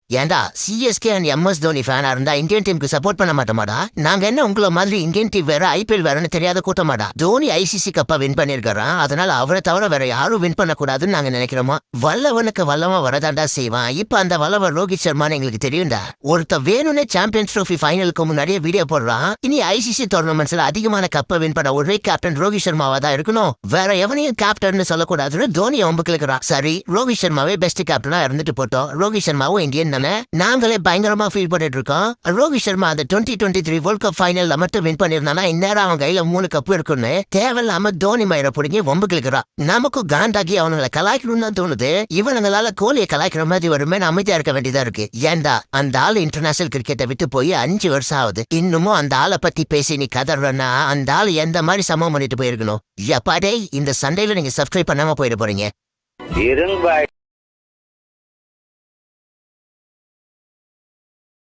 ஏண்டா CSK and MS Dhoni ஃபேனா இருந்தா இந்தியன் டீமுக்கு சப்போர்ட் பண்ண மாட்டோமாடா? நாங்க என்ன உங்கள மாதிரி இந்தியன் டீம் வேற ஐபிஎல் வேறன்னு தெரியாத கூட்டமாடா? தோனி ஐசிசி கப்பா வின் பண்ணிருக்காராம், அதனால அவரை தவிர வேற யாரும் வின் பண்ண கூடாதுன்னு நாங்க நினைக்கிறோமா? வல்லவனுக்கு வல்லவன் வரதாண்டா செய்வான். இப்ப அந்த வல்லவன் ரோஹித் சர்மான்னு எங்களுக்கு தெரியும்டா. ஒருத்த வேணும்னே சாம்பியன்ஸ் ட்ரோஃபி ஃபைனலுக்கு முன்னாடியே வீடியோ போடுறான். இனி ஐசிசி டோர்னமெண்ட்ஸ்ல அதிகமான கப்பை வின் பண்ண ஒரே கேப்டன் ரோஹித் சர்மாவா தான் இருக்கணும். வேற எவனையும் கேப்டன் சொல்லக்கூடாதுன்னு தோனி ஒம்புக்கு. சரி, ரோஹித் சர்மாவே பெஸ்ட் கேப்டனா இருந்துட்டு போட்டோம். ரோஹித் சர்மாவும் இந்தியன் தானே? நாங்களே பயங்கரமா ஃபீல் பண்ணிட்டு இருக்கோம். ரோஹித் சர்மா அந்த 2023 வேர்ல்ட் கப் ஃபைனல்ல மட்டும் வின் பண்ணிருந்தானா இந்நேரம் அவன் கையில 3 கப்பு இருக்குன்னு தேவையில்லாம தோனி மயிரை பிடிங்கி ஒம்புக்கு. நமக்கும் காண்டாகி அவனுங்களை கலாய்க்கணும்னு தான் தோணுது. இவனுங்களால கோலியை கலாய்க்கிற மாதிரி வருமே, அமைதியா இருக்க வேண்டியதா இருக்கு. ஏண்டா அந்த ஆள் இன்டர்நேஷனல் கிரிக்கெட்டை விட்டு போய் 5 வருஷம் ஆகுது. இன்னமும் அந்த ஆளை பத்தி பேசி நீ கதறனா அந்த ஆள் எந்த மாதிரி சமம் பண்ணிட்டு போயிருக்கணும்? எப்பாடே இந்த சண்டையில நீங்க சப்ஸ்கிரைப் பண்ணாம போயிட போறீங்க.